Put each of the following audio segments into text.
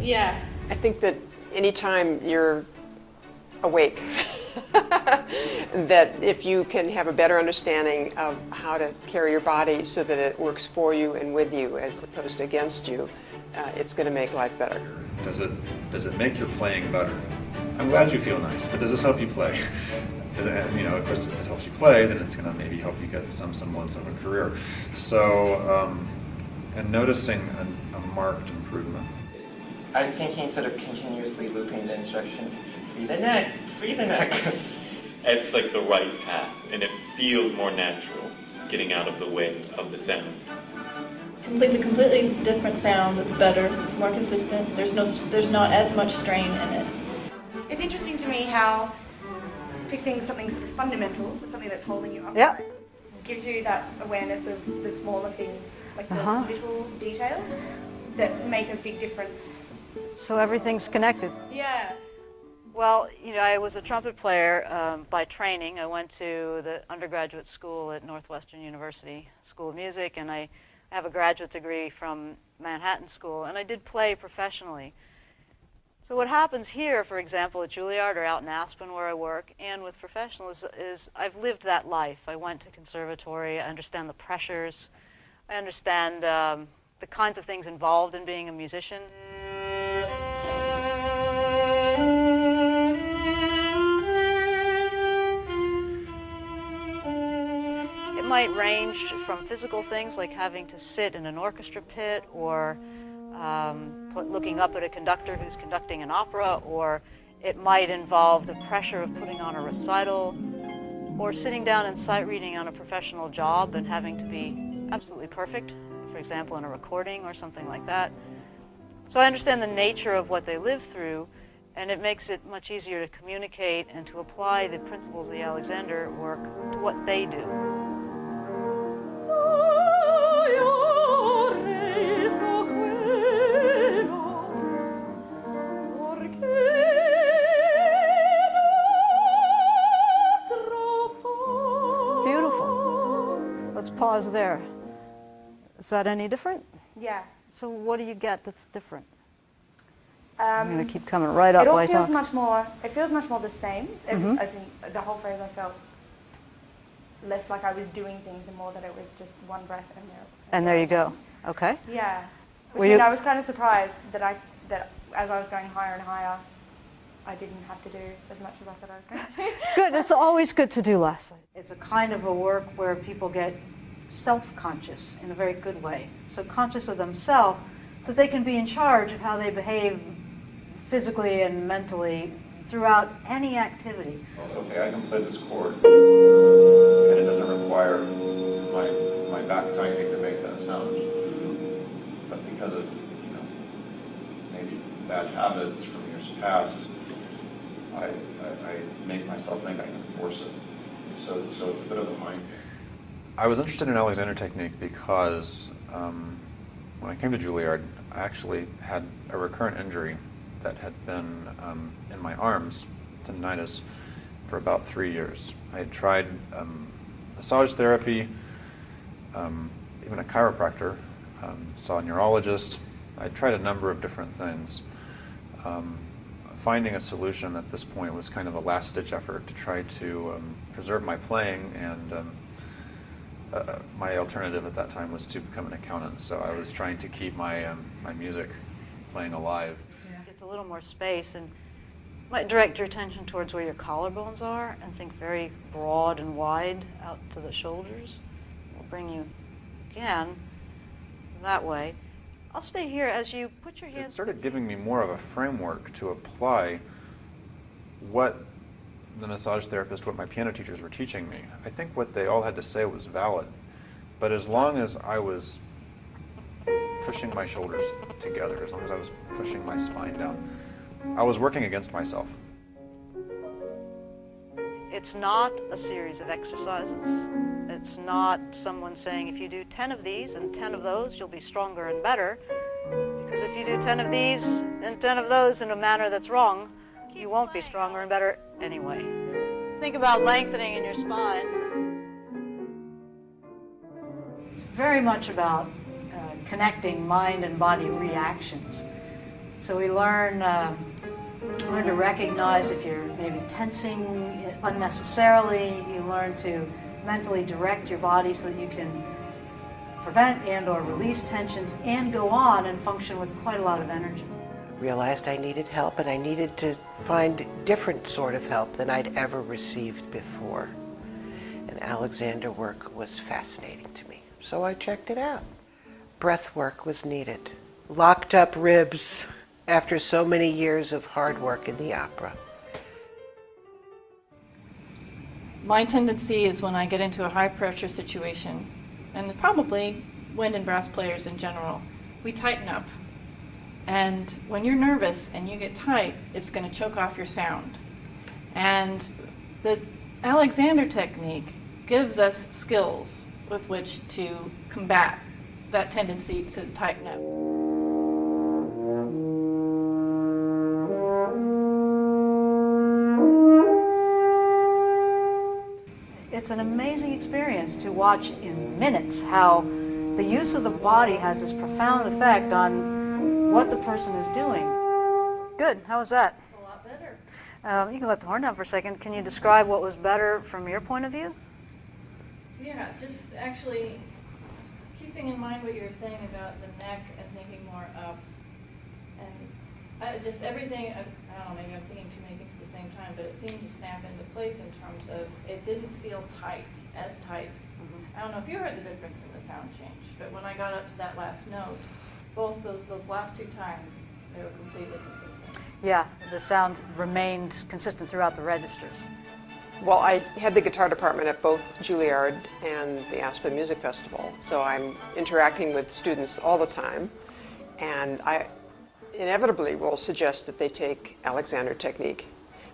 Yeah. I think that anytime you're awake, that if you can have a better understanding of how to carry your body so that it works for you and with you as opposed to against you, it's going to make life better. Does it make your playing better? I'm glad you feel nice, but does this help you play? And, of course, if it helps you play, then it's going to maybe help you get some semblance of a career. So, and noticing a marked improvement. I'm thinking sort of continuously looping the instruction, free the neck, free the neck. It's like the right path, and it feels more natural, getting out of the way of the sound. It's a completely different sound that's better, it's more consistent, there's not as much strain in it. It's interesting to me how fixing something sort of fundamental, so something that's holding you upright, Yep. gives you that awareness of the smaller things, like the little details that make a big difference. So everything's connected. Yeah. Well, I was a trumpet player by training. I went to the undergraduate school at Northwestern University School of Music, and I have a graduate degree from Manhattan School, and I did play professionally. So what happens here, for example, at Juilliard or out in Aspen where I work, and with professionals, is I've lived that life. I went to conservatory, I understand the pressures, I understand the kinds of things involved in being a musician. It might range from physical things like having to sit in an orchestra pit or looking up at a conductor who's conducting an opera, or it might involve the pressure of putting on a recital, or sitting down and sight reading on a professional job and having to be absolutely perfect, for example, in a recording or something like that. So I understand the nature of what they live through, and it makes it much easier to communicate and to apply the principles of the Alexander work to what they do. Let's pause there. Is that any different? Yeah. So what do you get that's different? I'm going to keep coming right up. It all feels much more. It feels much more the same. As in the whole phrase, I felt less like I was doing things and more that it was just one breath and there you go. Okay. Yeah. I was kind of surprised that as I was going higher and higher, I didn't have to do as much as I thought I was going to. Good. It's always good to do less. It's a kind of a work where people get self-conscious in a very good way. So conscious of themselves so that they can be in charge of how they behave physically and mentally throughout any activity. Okay, I can play this chord, and it doesn't require my back tightening to make that sound. But because of maybe bad habits from years past, I make myself think I can force it. So it's a bit of a mind game. I was interested in Alexander technique because when I came to Juilliard, I actually had a recurrent injury that had been in my arms, tendinitis, for about 3 years. I had tried massage therapy, even a chiropractor, saw a neurologist. I tried a number of different things. Finding a solution at this point was kind of a last-ditch effort to try to preserve my playing, and my alternative at that time was to become an accountant. So I was trying to keep my my music playing alive. It's a little more space, and might direct your attention towards where your collarbones are, and think very broad and wide out to the shoulders. We'll bring you again that way. I'll stay here as you put your hands... It started giving me more of a framework to apply what the massage therapist, what my piano teachers were teaching me. I think what they all had to say was valid, but as long as I was pushing my shoulders together, as long as I was pushing my spine down, I was working against myself. It's not a series of exercises. It's not someone saying, if you do 10 of these and 10 of those, you'll be stronger and better. Because if you do 10 of these and 10 of those in a manner that's wrong, you won't be stronger and better anyway. Think about lengthening in your spine. It's very much about connecting mind and body reactions. So we learn to recognize if you're maybe tensing unnecessarily. You learn to mentally direct your body so that you can prevent and or release tensions and go on and function with quite a lot of energy. Realized I needed help, and I needed to find different sort of help than I'd ever received before. And Alexander work was fascinating to me, so I checked it out. Breath work was needed. Locked up ribs after so many years of hard work in the opera. My tendency is when I get into a high pressure situation, and probably wind and brass players in general, we tighten up. And when you're nervous and you get tight, it's going to choke off your sound. And the Alexander technique gives us skills with which to combat that tendency to tighten up. It's an amazing experience to watch in minutes how the use of the body has this profound effect on what the person is doing. Good. How was that? A lot better. You can let the horn down for a second. Can you describe what was better from your point of view? Yeah, just actually keeping in mind what you were saying about the neck and thinking more up. And just everything, I don't know, maybe I'm thinking too many things at the same time, but it seemed to snap into place in terms of it didn't feel tight, as tight. I don't know if you heard the difference in the sound change, but when I got up to that last note, both those last two times, they were completely consistent. Yeah, the sound remained consistent throughout the registers. Well, I had the guitar department at both Juilliard and the Aspen Music Festival, so I'm interacting with students all the time, and I inevitably will suggest that they take Alexander technique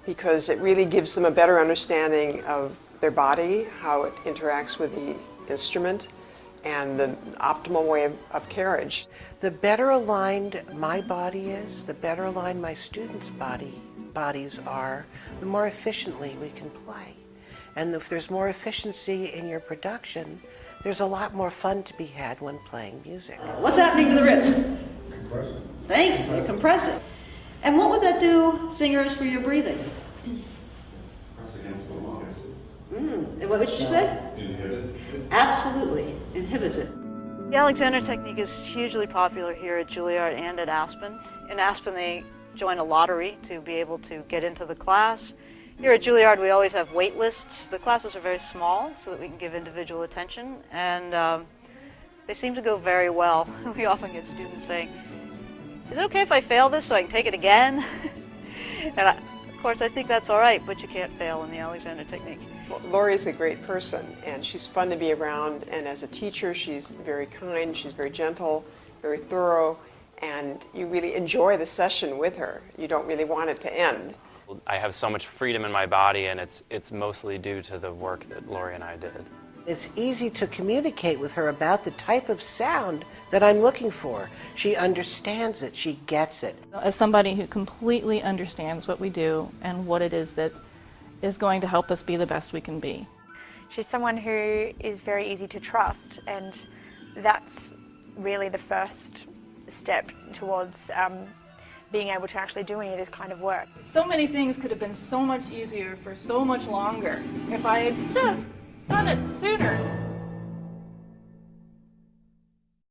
because it really gives them a better understanding of their body, how it interacts with the instrument, and the optimal way of carriage. The better aligned my body is, the better aligned my students' bodies are, the more efficiently we can play. And if there's more efficiency in your production, there's a lot more fun to be had when playing music. What's happening to the ribs? Compressing. Thank you, compressing. And what would that do, singers, for your breathing? Press against the lungs. And what did you say? Inhibit. Absolutely, inhibits it. The Alexander technique is hugely popular here at Juilliard and at Aspen. In Aspen, they join a lottery to be able to get into the class. Here at Juilliard, we always have wait lists. The classes are very small so that we can give individual attention, and they seem to go very well. We often get students saying, "Is it okay if I fail this so I can take it again?" And of course, I think that's all right, but you can't fail in the Alexander technique. Well, Lori's a great person, and she's fun to be around, and as a teacher, she's very kind, she's very gentle, very thorough, and you really enjoy the session with her. You don't really want it to end. I have so much freedom in my body, and it's mostly due to the work that Lori and I did. It's easy to communicate with her about the type of sound that I'm looking for. She understands it, she gets it. As somebody who completely understands what we do and what it is that is going to help us be the best we can be. She's someone who is very easy to trust, and that's really the first step towards being able to actually do any of this kind of work. So many things could have been so much easier for so much longer if I had just done it sooner.